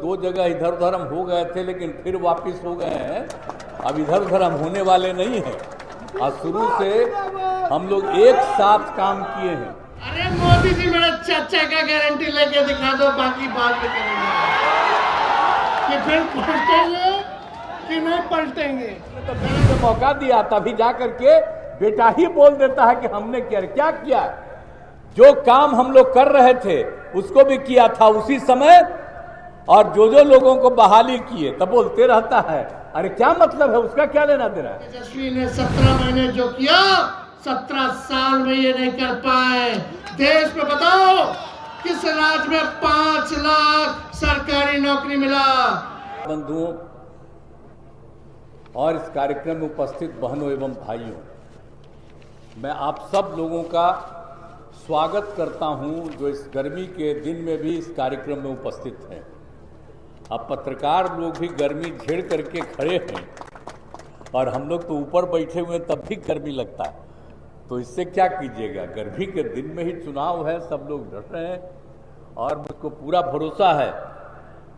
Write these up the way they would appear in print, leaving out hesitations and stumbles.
दो जगह इधर उधर हम हो गए थे, लेकिन फिर वापस हो गए हैं। अब इधर उधर हम होने वाले नहीं हैं। आज शुरू से हम लोग एक साथ काम किए हैं। अरे मोदी जी मेरे चाचा का गारंटी लेके दिखा दो, बाकी बाद में करेंगे कि फिर पलटेंगे कि नहीं पलटेंगे। तो मैंने मौका दिया, तभी जा करके बेटा ही बोल देता है कि हमने क्या किया। जो काम हम लोग कर रहे थे उसको भी किया था उसी समय, और जो लोगों को बहाली किए तब बोलते रहता है। अरे क्या मतलब है, उसका क्या लेना देना है। तेजस्वी ने 17 महीने जो किया 17 साल में ये नहीं कर पाए। देश में बताओ किस राज्य में 5 लाख सरकारी नौकरी मिला। बंधुओं और इस कार्यक्रम में उपस्थित बहनों एवं भाइयों, मैं आप सब लोगों का स्वागत करता हूं जो इस गर्मी के दिन में भी इस कार्यक्रम में उपस्थित हैं। अब पत्रकार लोग भी गर्मी झेड़ करके खड़े हैं और हम लोग तो ऊपर बैठे हुए तब भी गर्मी लगता है, तो इससे क्या कीजिएगा। गर्मी के दिन में ही चुनाव है, सब लोग डट रहे हैं और मुझको पूरा भरोसा है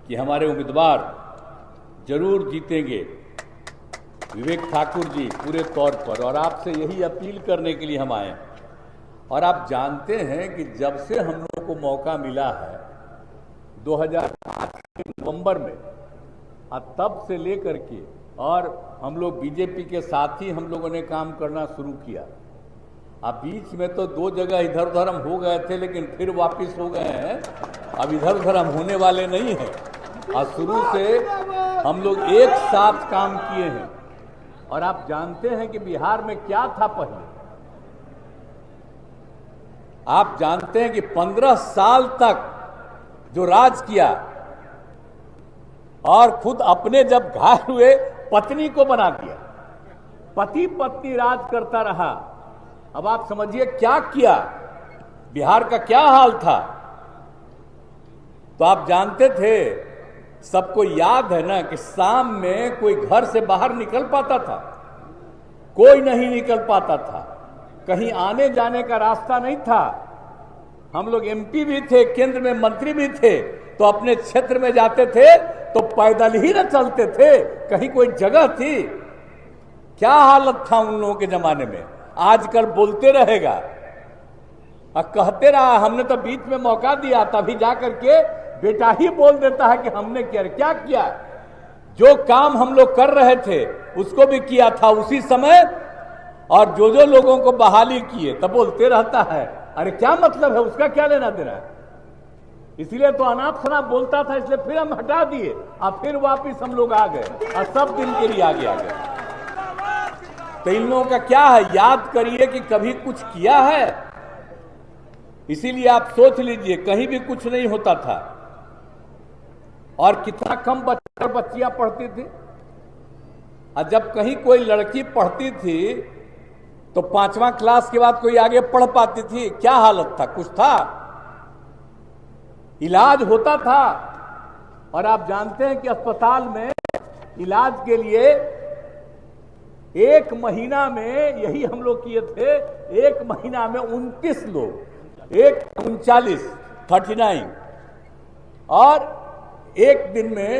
कि हमारे उम्मीदवार जरूर जीतेंगे, विवेक ठाकुर जी पूरे तौर पर। और आपसे यही अपील करने के लिए हम आए हैं। और आप जानते हैं कि जब से हम लोग को मौका मिला है 2005 के नवंबर में, तब से लेकर के और हम लोग बीजेपी के साथ ही हम लोगों ने काम करना शुरू किया। अब बीच में तो दो जगह इधर उधर हम हो गए थे, लेकिन फिर वापस हो गए हैं। अब इधर उधर हम होने वाले नहीं हैं। आज शुरू से हम लोग एक साथ काम किए हैं। और आप जानते हैं कि बिहार में क्या था पहले। आप जानते हैं कि 15 साल तक जो राज किया और खुद अपने जब घायल हुए पत्नी को बना दिया, पति पत्नी राज करता रहा। अब आप समझिए क्या किया, बिहार का क्या हाल था। तो आप जानते थे, सबको याद है ना, कि शाम में कोई घर से बाहर निकल पाता था, कोई नहीं निकल पाता था, कहीं आने जाने का रास्ता नहीं था। हम लोग एमपी भी थे, केंद्र में मंत्री भी थे, तो अपने क्षेत्र में जाते थे तो पैदल ही न चलते थे, कहीं कोई जगह थी। क्या हालत था उन लोगों के जमाने में। आजकल बोलते रहेगा और कहते रहा हमने तो बीच में मौका दिया, तभी जाकर के बेटा ही बोल देता है कि हमने क्या किया। जो काम हम लोग कर रहे थे उसको भी किया था उसी समय, और जो लोगों को बहाली किए तब बोलते रहता है। अरे क्या मतलब है, उसका क्या लेना देना है। इसलिए तो अनाप शनाप बोलता था, इसलिए फिर हम हटा दिए और फिर वापिस हम लोग आ गए और सब दिन के लिए आगे आ गए। तो इन लोगों का क्या है, याद करिए कि कभी कुछ किया है। इसीलिए आप सोच लीजिए, कहीं भी कुछ नहीं होता था और कितना कम बच्चियां पढ़ती थी। और जब कहीं कोई लड़की पढ़ती थी तो 5वां क्लास के बाद कोई आगे पढ़ पाती थी। क्या हालत था, कुछ था, इलाज होता था। और आप जानते हैं कि अस्पताल में इलाज के लिए 1 महीना में, यही हम लोग किए थे, 1 महीना में 29 लोग, 39 और एक दिन में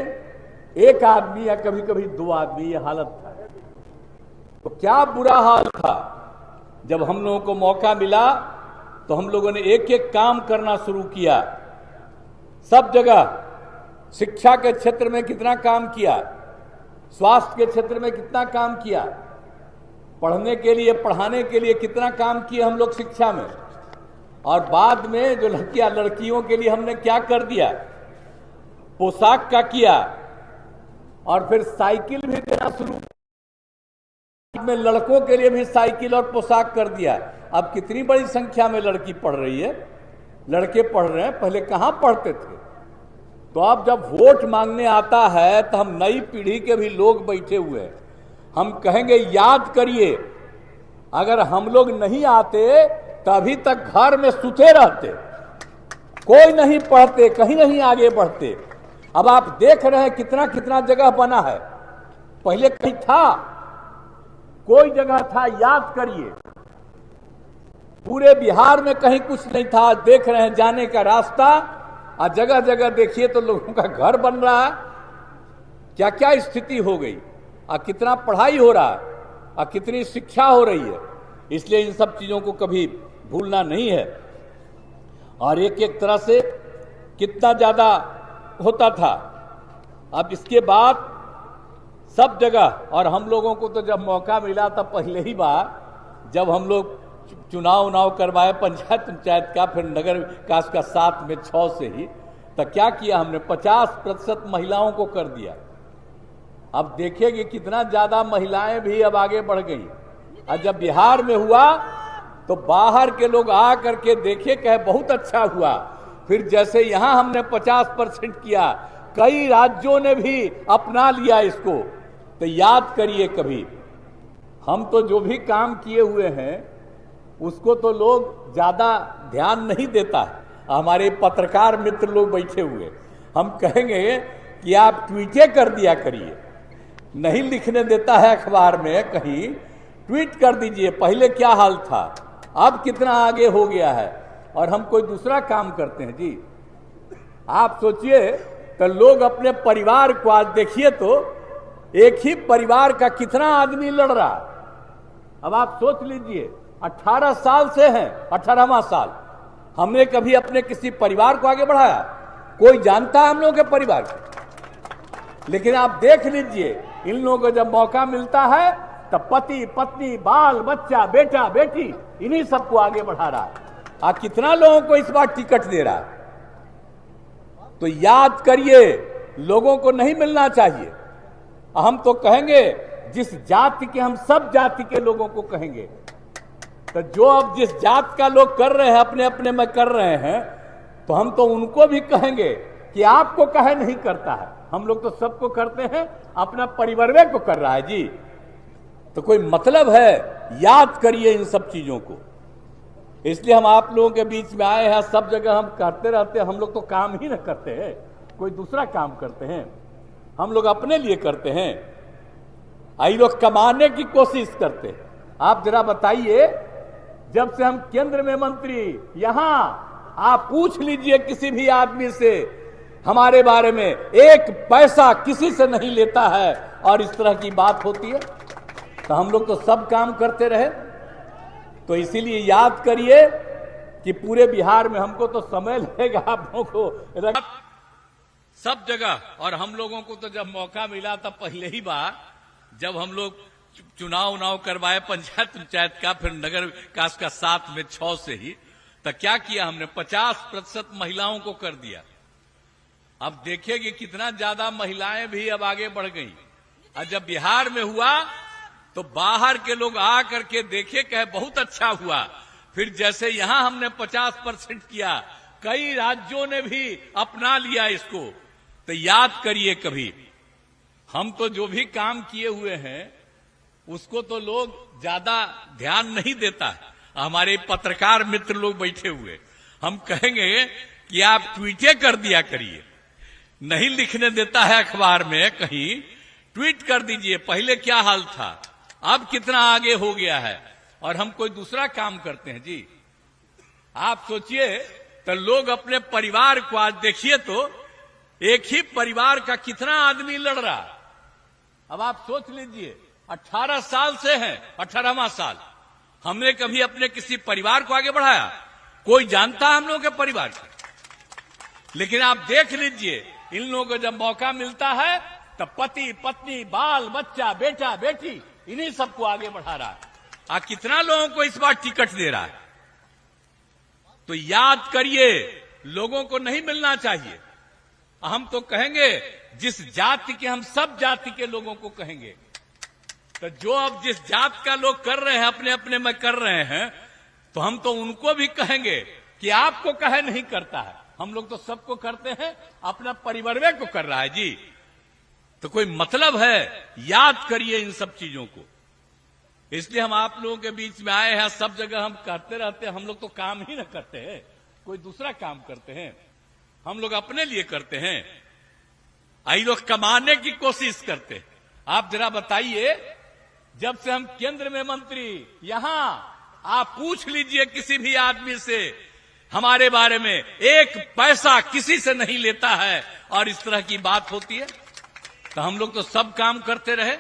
1 आदमी या कभी कभी 2 आदमी, ये हालत था। तो क्या बुरा हाल था। जब हम लोगों को मौका मिला तो हम लोगों ने एक एक काम करना शुरू किया। सब जगह शिक्षा के क्षेत्र में कितना काम किया, स्वास्थ्य के क्षेत्र में कितना काम किया, पढ़ने के लिए पढ़ाने के लिए कितना काम किया हम लोग शिक्षा में। और बाद में जो लड़कियों के लिए हमने क्या कर दिया, पोशाक का किया, और फिर साइकिल भी देना शुरू में, लड़कों के लिए भी साइकिल और पोशाक कर दिया। अब कितनी बड़ी संख्या में लड़की पढ़ रही है, लड़के पढ़ रहे हैं, पहले कहां पढ़ते थे। तो अब जब वोट मांगने आता है तो हम नई पीढ़ी के भी लोग बैठे हुए हैं, हम कहेंगे याद करिए, अगर हम लोग नहीं आते तो अभी तक घर में सुते रहते, कोई नहीं पढ़ते, कहीं नहीं आगे बढ़ते। अब आप देख रहे हैं कितना कितना जगह बना है, पहले कहीं था, कोई जगह था, याद करिए। पूरे बिहार में कहीं कुछ नहीं था। देख रहे हैं जाने का रास्ता और जगह जगह देखिए तो लोगों का घर बन रहा है। क्या क्या स्थिति हो गई, और कितना पढ़ाई हो रहा है, और कितनी शिक्षा हो रही है। इसलिए इन सब चीजों को कभी भूलना नहीं है। और एक एक तरह से कितना ज्यादा होता था। अब इसके बाद सब जगह, और हम लोगों को तो जब मौका मिला था पहले ही बार जब हम लोग चुनाव करवाए पंचायत का, फिर नगर विकास का 7 में 6 से ही, तो क्या किया हमने 50% महिलाओं को कर दिया। अब देखेंगे कितना ज्यादा महिलाएं भी अब आगे बढ़ गई। और जब बिहार में हुआ तो बाहर के लोग आ करके देखे, कहे बहुत अच्छा हुआ। फिर जैसे यहां हमने 50% किया, कई राज्यों ने भी अपना लिया इसको। तो याद करिए, कभी हम तो जो भी काम किए हुए हैं उसको तो लोग ज्यादा ध्यान नहीं देता है। हमारे पत्रकार मित्र लोग बैठे हुए, हम कहेंगे कि आप ट्वीटे कर दिया करिए, नहीं लिखने देता है अखबार में कहीं, ट्वीट कर दीजिए पहले क्या हाल था, अब कितना आगे हो गया है। और हम कोई दूसरा काम करते हैं जी। आप सोचिए तो लोग अपने परिवार को आज देखिए तो एक ही परिवार का कितना आदमी लड़ रहा। अब आप सोच लीजिए 18 साल से हैं, 18वां साल, हमने कभी अपने किसी परिवार को आगे बढ़ाया? कोई जानता है हम लोगों के परिवार को? लेकिन आप देख लीजिए इन लोगों को जब मौका मिलता है तो पति पत्नी बाल बच्चा बेटा बेटी इन्हीं सबको आगे बढ़ा रहा है। आज कितना लोगों को इस बार टिकट दे रहा है। तो याद करिए, लोगों को नहीं मिलना चाहिए। हम तो कहेंगे जिस जाति के, हम सब जाति के लोगों को कहेंगे। तो जो अब जिस जात का लोग कर रहे हैं, अपने अपने में कर रहे हैं, तो हम तो उनको भी कहेंगे कि आपको कहे नहीं करता है। हम लोग तो सबको करते हैं, अपना परिवार को कर रहा है जी। तो कोई मतलब है? याद करिए इन सब चीजों को। इसलिए हम आप लोगों के बीच में आए हैं। सब जगह हम करते रहते हैं, हम लोग तो काम ही न करते हैं, कोई दूसरा काम करते हैं। हम लोग अपने लिए करते हैं, आई लोग कमाने की कोशिश करते हैं। आप जरा बताइए, जब से हम केंद्र में मंत्री, यहां आप पूछ लीजिए किसी भी आदमी से हमारे बारे में, एक पैसा किसी से नहीं लेता है और इस तरह की बात होती है। तो हम लोग तो सब काम करते रहे। तो इसीलिए याद करिए कि पूरे बिहार में हमको तो समय लगेगा आप लोगों को सब जगह। और हम लोगों को तो जब मौका मिला था पहले ही बार जब हम लोग चुनाव करवाए पंचायत का, फिर नगर विकास का 7 में 6 से ही, तो क्या किया हमने 50% महिलाओं को कर दिया। अब देखिए कितना ज्यादा महिलाएं भी अब आगे बढ़ गई। और जब बिहार में हुआ तो बाहर के लोग आ करके देखे, कहे बहुत अच्छा हुआ। फिर जैसे यहां हमने 50% किया, कई राज्यों ने भी अपना लिया इसको। तो याद करिए, कभी हम तो जो भी काम किए हुए हैं उसको तो लोग ज्यादा ध्यान नहीं देता है। हमारे पत्रकार मित्र लोग बैठे हुए, हम कहेंगे कि आप ट्वीटे कर दिया करिए, नहीं लिखने देता है अखबार में कहीं, ट्वीट कर दीजिए पहले क्या हाल था, अब कितना आगे हो गया है। और हम कोई दूसरा काम करते हैं जी। आप सोचिए तो लोग अपने परिवार को आज देखिए तो एक ही परिवार का कितना आदमी लड़ रहा। अब आप सोच लीजिए 18 साल से हैं, 18वां साल, हमने कभी अपने किसी परिवार को आगे बढ़ाया? कोई जानता है हम लोगों के परिवार को? लेकिन आप देख लीजिए इन लोगों को जब मौका मिलता है तो पति पत्नी बाल बच्चा बेटा बेटी इन्हीं सबको आगे बढ़ा रहा है। आज कितना लोगों को इस बार टिकट दे रहा है। तो याद करिए, लोगों को नहीं मिलना चाहिए। हम तो कहेंगे जिस जाति के, हम सब जाति के लोगों को कहेंगे। तो जो अब जिस जात का लोग कर रहे हैं, अपने अपने में कर रहे हैं, तो हम तो उनको भी कहेंगे कि आपको कहे नहीं करता है। हम लोग तो सबको करते हैं, अपना परिवार को कर रहा है जी। तो कोई मतलब है? याद करिए इन सब चीजों को। इसलिए हम आप लोगों के बीच में आए हैं। सब जगह हम करते रहते हैं, हम लोग तो काम ही ना करते हैं, कोई दूसरा काम करते हैं। हम लोग अपने लिए करते हैं, आई लोग कमाने की कोशिश करते हैं। आप जरा बताइए, जब से हम केंद्र में मंत्री, यहां आप पूछ लीजिए किसी भी आदमी से हमारे बारे में एक पैसा किसी से नहीं लेता है और इस तरह की बात होती है। तो हम लोग तो सब काम करते रहे।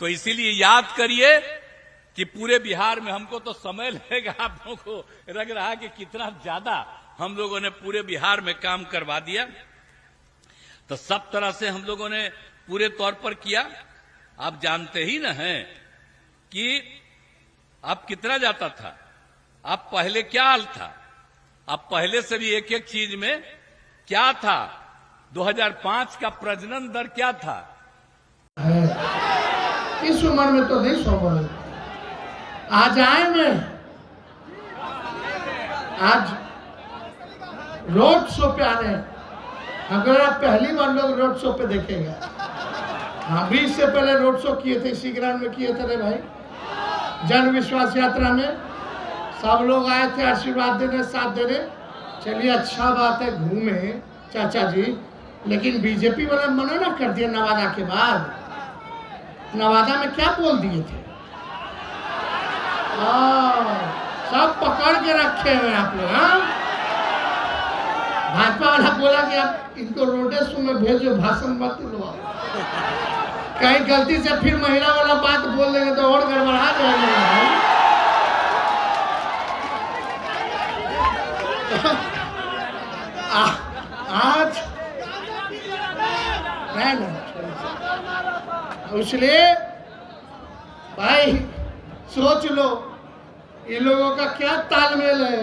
तो इसीलिए याद करिए कि पूरे बिहार में हमको तो समय लगेगा, आप लोगों को लग रहा है कि कितना ज्यादा हम लोगों ने पूरे बिहार में काम करवा दिया। तो सब तरह से हम लोगों ने पूरे तौर पर किया। आप जानते ही ना हैं कि अब कितना जाता था, अब पहले क्या हाल था, अब पहले से भी एक एक चीज में क्या था। 2005 का प्रजनन दर क्या था? इस उम्र में तो नहीं संभव। आज आए मैं, आज रोड शो पे आ रहे हैं। अगर आप पहली बार लोग रोड शो पे देखेंगे, हाँ 20 से पहले रोड शो किए थे, इसी ग्राउंड में किए थे रे भाई, जन विश्वास यात्रा में सब लोग आए थे आशीर्वाद देने, साथ देने। चलिए अच्छा बात है, घूमे चाचा जी, लेकिन बीजेपी वाले मना ना कर दिया नवादा के बाद। नवादा में क्या बोल दिए थे? सब पकड़ के रखे हैं आप लोग। हाँ, भाजपा वाला बोला कि आप इनको रोडेशो में भेजो, भाषण मत लो। कहीं गलती से फिर महिला वाला बात बोल देंगे तो और गड़बड़ा जाएगा। आज इसलिए भाई सोच लो इन लोगों का क्या तालमेल है।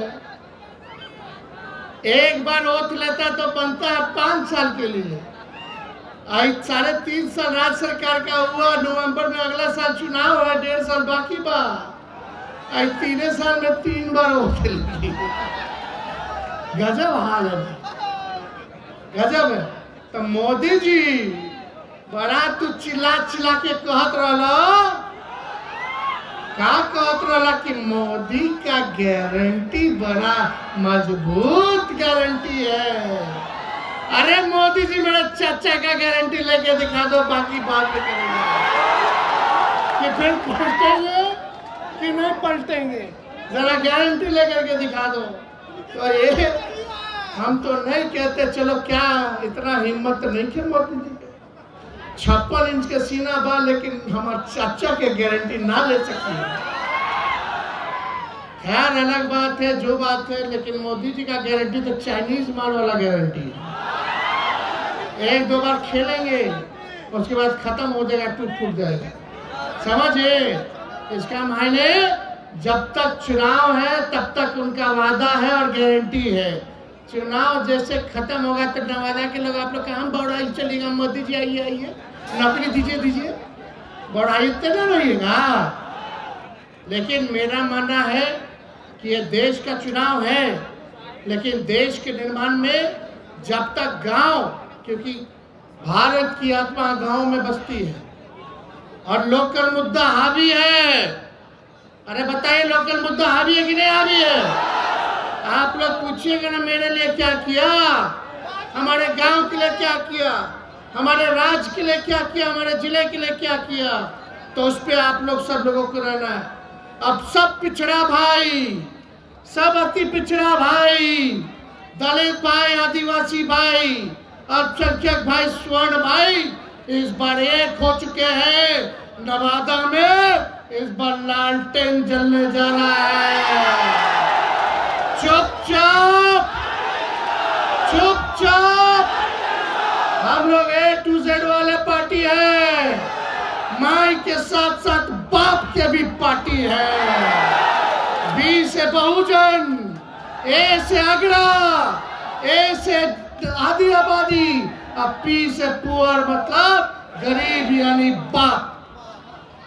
एक बार ओथ लेता तो बनता है 5 साल के लिए। आज 3.5 साल राज्य सरकार का हुआ, नवंबर में अगला साल चुनाव है, 1.5 साल बाकी बा। आज 3 साल में 3 बार ओथ ली। गजब हाल है, गजब है। तो मोदी जी बड़ा तू चिल्ला चिल्ला के कहत रहला, क्या कहत रहला कि मोदी का गारंटी बड़ा मजबूत गारंटी है। अरे मोदी जी मेरे चाचा का गारंटी लेके दिखा दो, बाकी बात में करेंगे। कि फिर पलटेंगे कि नहीं पलटेंगे, जरा गारंटी लेकर के दिखा दो। तो ये हम तो नहीं कहते, चलो क्या इतना हिम्मत नहीं थे मोदी जी के। 56 इंच के सीना बा, लेकिन हमारे चाचा के गारंटी ना ले सकी। खैर अलग बात है, जो बात है, लेकिन मोदी जी का गारंटी तो चाइनीज माल वाला गारंटी है। 1-2 बार खेलेंगे, उसके बाद खत्म हो जाएगा, टूट फूट जाएगा। समझे? इसका मायने जब तक चुनाव है तब तक उनका वादा है और गारंटी है। चुनाव जैसे खत्म होगा तो नवादा के लोग, आप लोग कहाँ बौड़ाई चलेगा, मोदी जी आइए आइए, नौकरी दीजिए दीजिए, बौड़ाई तो ना रहिएगा। लेकिन मेरा मानना है कि ये देश का चुनाव है, लेकिन देश के निर्माण में जब तक गांव, क्योंकि भारत की आत्मा गांव में बसती है और लोकल मुद्दा हावी है। अरे बताइए, लोकल मुद्दा हावी है कि नहीं हावी है? आप लोग पूछिएगा ना, मेरे लिए क्या किया, हमारे गांव के लिए क्या किया, हमारे राज्य के लिए क्या किया, हमारे जिले के लिए क्या किया, तो उस पे आप लोग सब लोगों को रहना है। अब सब पिछड़ा भाई, सब अति पिछड़ा भाई, दलित भाई, आदिवासी भाई, अल्पसंख्यक भाई, स्वर्ण भाई इस बार एक हो चुके हैं। नवादा में इस बार लालटेन जलने जा रहा है। चुपचाप चुपचाप, हम लोग A to Z वाले पार्टी है, माई के साथ साथ बाप के भी पार्टी है। B से बहुजन, A से अगड़ा, A से आदि आबादी, अब P से पुअर मतलब गरीब यानी बाप।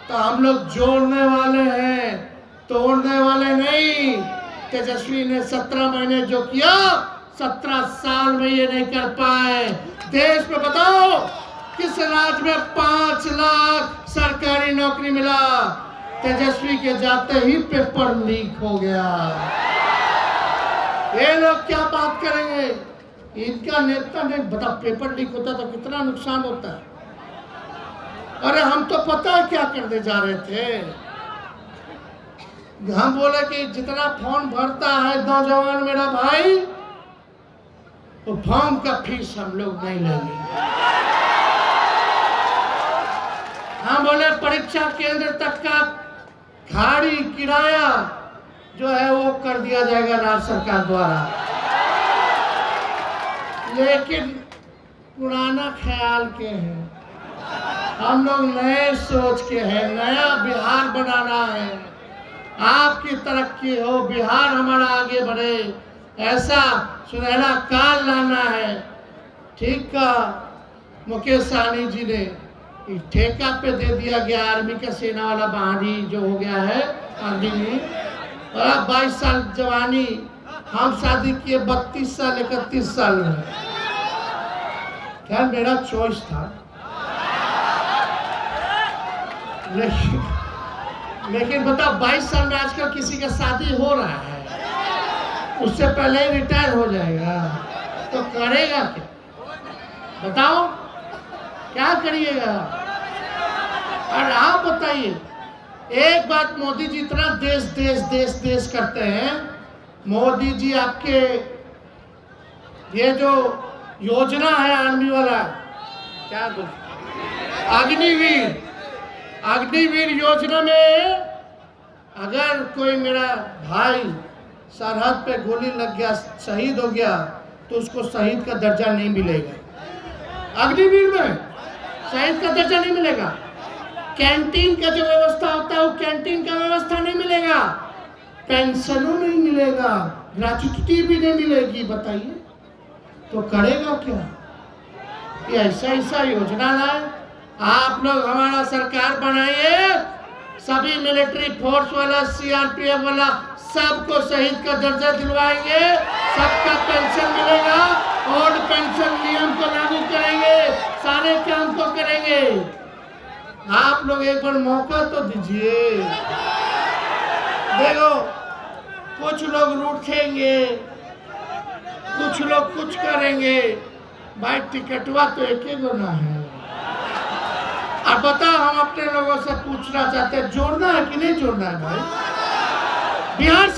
तो हम लोग जोड़ने वाले हैं, तोड़ने वाले नहीं। तेजस्वी ने 17 महीने जो किया, 17 साल में ये नहीं कर पाए। देश में बताओ किस राज्य में 5 लाख सरकारी नौकरी मिला? तेजस्वी के जाते ही पेपर लीक हो गया। ये लोग क्या बात करेंगे? इनका नेता ने बता, पेपर लीक होता तो कितना नुकसान होता है। अरे हम तो पता है क्या करने जा रहे थे। हम बोले कि जितना फॉर्म भरता है नौजवान मेरा भाई, तो फॉर्म का फीस हम लोग नहीं लेंगे। हम बोले परीक्षा केंद्र तक का गाड़ी किराया जो है वो कर दिया जाएगा राज्य सरकार द्वारा। लेकिन पुराना ख्याल के हैं, हम लोग नए सोच के हैं, नया बिहार बनाना है, आपकी तरक्की हो, बिहार हमारा आगे बढ़े, ऐसा सुनहरा काल लाना है। ठीक का मुकेश सहनी जी ने ठेका पे दे दिया गया आर्मी का सेना वाला बहाली जो हो गया है आर्मी में, और अब 22 साल जवानी, हम शादी किए 32 साल 31 साल में। खैर मेरा चॉइस था, लेकिन बताओ 22 साल में आजकल किसी का शादी हो रहा है, उससे पहले ही रिटायर हो जाएगा, तो करेगा क्या? बताओ क्या करिएगा? और आप बताइए, एक बात, मोदी जी इतना देश देश देश देश करते हैं, मोदी जी आपके ये जो योजना है आर्मी वाला, क्या अग्निवीर, अग्निवीर योजना में अगर कोई मेरा भाई सरहद पे गोली लग गया, शहीद हो गया, तो उसको शहीद का दर्जा नहीं मिलेगा। अग्निवीर में शहीद का दर्जा नहीं मिलेगा। कैंटीन का जो व्यवस्था होता है वो कैंटीन का व्यवस्था नहीं मिलेगा, पेंशनों नहीं मिलेगा, ग्रेच्युटी भी नहीं मिलेगी। बताइए तो करेगा क्या? ये ऐसा ऐसा योजना लाए। आप लोग हमारा सरकार बनाइए, सभी मिलिट्री फोर्स वाला, सीआरपीएफ वाला, सबको शहीद का दर्जा दिलवाएंगे, सबका पेंशन मिलेगा, और पेंशन नियम को लागू करेंगे, सारे काम को करेंगे। आप लोग एक बार मौका तो दीजिए। देखो कुछ लोग रूठेंगे, कुछ लोग कुछ करेंगे, भाई टिकटवा तो एक ही गुना है। अब बताओ, हम अपने लोगों से पूछना चाहते हैं, जोड़ना है कि नहीं जोड़ना है भाई? बिहार